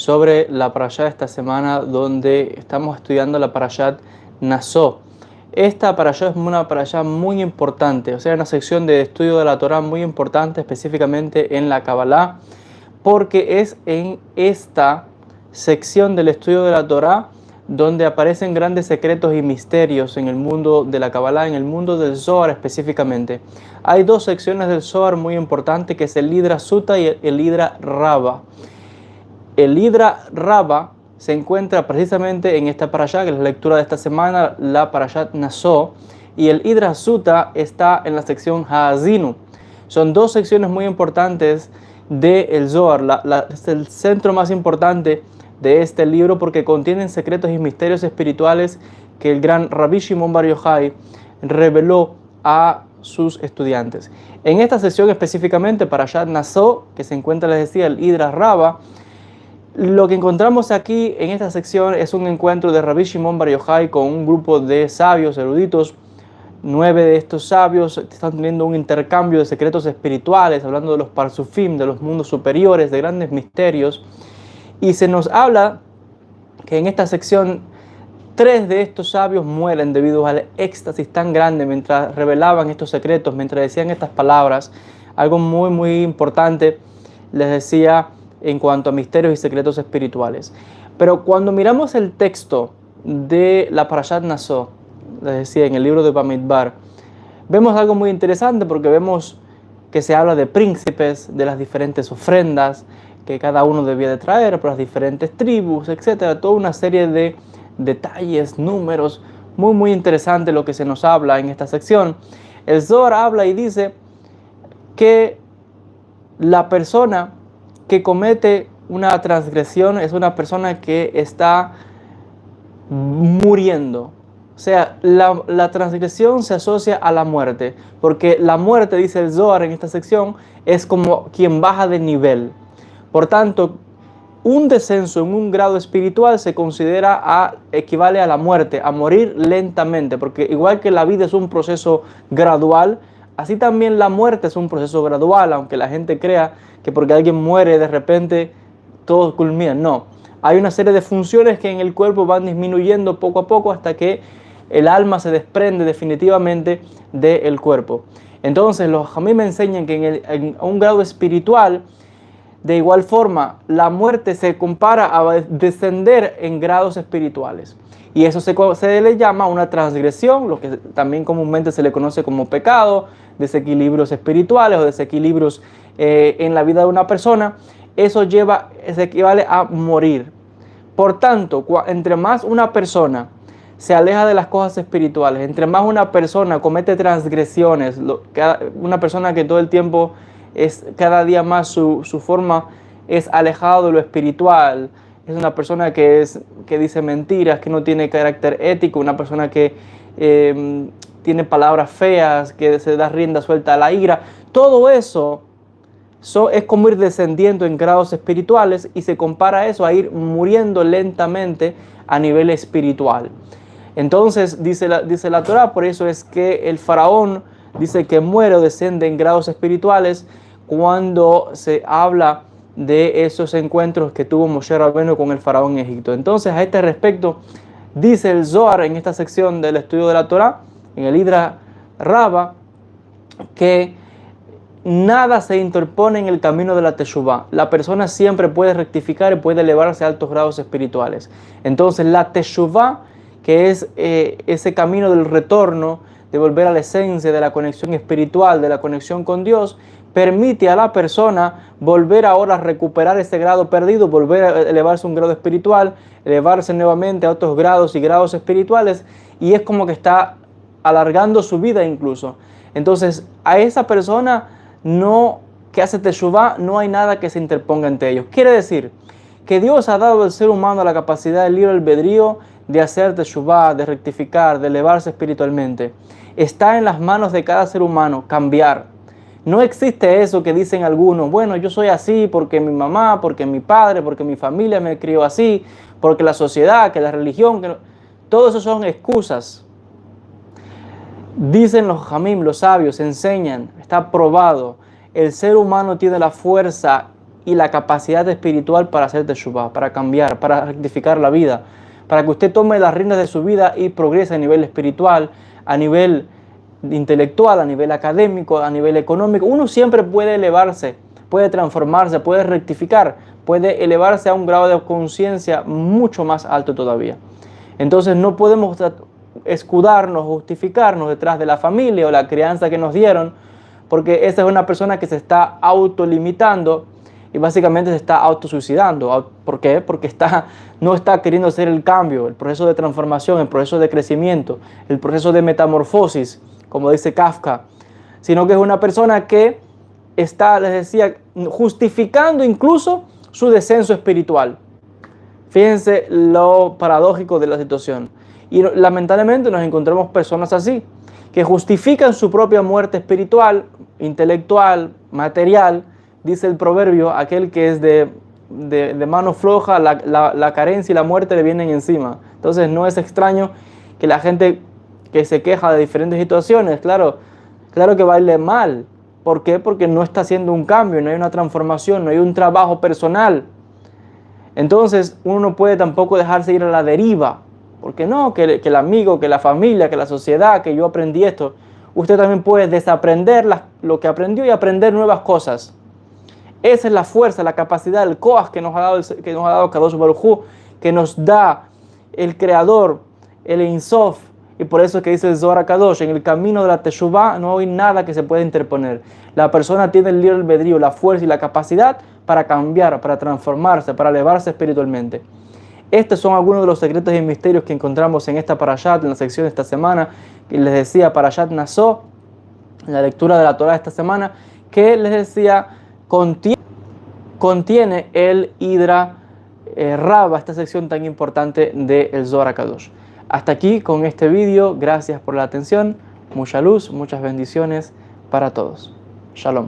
sobre la parashá de esta semana, donde estamos estudiando la parashat Naso. Esta parashá es una parashá muy importante, o sea, una sección de estudio de la Torá muy importante, específicamente en la Kabbalah, porque es en esta sección del estudio de la Torá donde aparecen grandes secretos y misterios en el mundo de la Kabbalah, en el mundo del Zohar específicamente. Hay dos secciones del Zohar muy importantes, que es el Hidra Sutta y el Hidra Rabba. El Hidra Rabba se encuentra precisamente en esta parashá, que es la lectura de esta semana, la parashat Naso, y el Hidra Sutta está en la sección Haazinu. Son dos secciones muy importantes del Zohar. Es el centro más importante de este libro porque contienen secretos y misterios espirituales que el gran Rabbi Shimon Bar Yochai reveló a sus estudiantes. En esta sección específicamente, parashat Naso, que se encuentra, les decía, el Hidra Rabba, lo que encontramos aquí en esta sección es un encuentro de Rabbi Shimon Bar Yochai con un grupo de sabios eruditos. 9 de estos sabios están teniendo un intercambio de secretos espirituales, hablando de los parsufim, de los mundos superiores, de grandes misterios. Y se nos habla que en esta sección 3 de estos sabios mueren debido al éxtasis tan grande mientras revelaban estos secretos, mientras decían estas palabras. Algo muy importante les decía en cuanto a misterios y secretos espirituales. Pero cuando miramos el texto de la parashat Naso, les decía, en el libro de Bamidbar, vemos algo muy interesante porque vemos que se habla de príncipes, de las diferentes ofrendas que cada uno debía de traer por las diferentes tribus, etcétera. Toda una serie de detalles, números, muy interesante lo que se nos habla en esta sección. El Zohar habla y dice que la persona que comete una transgresión es una persona que está muriendo. O sea, la transgresión se asocia a la muerte, porque la muerte, dice el Zohar en esta sección, es como quien baja de nivel. Por tanto, un descenso en un grado espiritual se considera equivale a la muerte, a morir lentamente, porque igual que la vida es un proceso gradual, así también la muerte es un proceso gradual, aunque la gente crea que porque alguien muere de repente todo culmina. No, hay una serie de funciones que en el cuerpo van disminuyendo poco a poco hasta que el alma se desprende definitivamente del cuerpo. Entonces los Jamim me enseñan que en un grado espiritual, de igual forma, la muerte se compara a descender en grados espirituales. Y eso se le llama una transgresión, lo que también comúnmente se le conoce como pecado, desequilibrios espirituales o desequilibrios en la vida de una persona. Eso se equivale a morir. Por tanto, entre más una persona se aleja de las cosas espirituales, entre más una persona comete transgresiones, una persona que todo el tiempo cada día más su forma es alejado de lo espiritual, es una persona que dice mentiras, que no tiene carácter ético, una persona que tiene palabras feas, que se da rienda suelta a la ira. Todo eso es como ir descendiendo en grados espirituales y se compara eso a ir muriendo lentamente a nivel espiritual. Entonces dice la Torá, por eso es que el faraón dice que muere o desciende en grados espirituales cuando se habla de esos encuentros que tuvo Moshe Rabbeinu con el faraón en Egipto. Entonces, a este respecto, dice el Zohar en esta sección del estudio de la Torá, en el Hidra Rabba, que nada se interpone en el camino de la Teshuvah. La persona siempre puede rectificar y puede elevarse a altos grados espirituales. Entonces, la Teshuvah, que es ese camino del retorno, de volver a la esencia de la conexión espiritual, de la conexión con Dios, permite a la persona volver ahora a recuperar ese grado perdido, volver a elevarse a un grado espiritual, elevarse nuevamente a otros grados y grados espirituales, y es como que está alargando su vida incluso. Entonces, a esa persona que hace teshuvah, no hay nada que se interponga entre ellos. Quiere decir que Dios ha dado al ser humano la capacidad del libre albedrío de hacer teshuvah, de rectificar, de elevarse espiritualmente. Está en las manos de cada ser humano cambiar. No existe eso que dicen algunos, bueno, yo soy así porque mi mamá, porque mi padre, porque mi familia me crió así, porque la sociedad, que la religión, todo eso son excusas. Dicen los Jamim, los sabios, enseñan, está probado, el ser humano tiene la fuerza y la capacidad espiritual para hacer teshuvá, para cambiar, para rectificar la vida, para que usted tome las riendas de su vida y progrese a nivel espiritual, a nivel intelectual, a nivel académico, a nivel económico. Uno siempre puede elevarse, puede transformarse, puede rectificar, puede elevarse a un grado de conciencia mucho más alto todavía. Entonces no podemos escudarnos, justificarnos detrás de la familia o la crianza que nos dieron, porque esa es una persona que se está autolimitando y básicamente se está autosuicidando. ¿Por qué? Porque no está queriendo hacer el cambio, el proceso de transformación, el proceso de crecimiento, el proceso de metamorfosis, como dice Kafka, sino que es una persona que está, les decía, justificando incluso su descenso espiritual. Fíjense lo paradójico de la situación. Y lamentablemente nos encontramos personas así, que justifican su propia muerte espiritual, intelectual, material. Dice el proverbio, aquel que es de mano floja, la carencia y la muerte le vienen encima. Entonces no es extraño que la gente que se queja de diferentes situaciones, claro que va a irle mal. ¿Por qué? Porque no está haciendo un cambio, no hay una transformación, no hay un trabajo personal. Entonces uno no puede tampoco dejarse ir a la deriva, porque no, que el amigo, que la familia, que la sociedad, que yo aprendí esto. Usted también puede desaprender lo que aprendió y aprender nuevas cosas. Esa es la fuerza, la capacidad, el koach que nos ha dado Kadosh Baruj Hu, que nos da el Creador, el Ein Sof. Y por eso es que dice el Zohar Kadosh, en el camino de la teshuvá no hay nada que se pueda interponer. La persona tiene el libre albedrío, la fuerza y la capacidad para cambiar, para transformarse, para elevarse espiritualmente. Estos son algunos de los secretos y misterios que encontramos en esta parashat, en la sección de esta semana, que les decía, Parashat Naso, en la lectura de la Torah de esta semana, que les decía, contiene el Hidra Raba, esta sección tan importante del Zohar Kadosh. Hasta aquí con este vídeo, gracias por la atención, mucha luz, muchas bendiciones para todos. Shalom.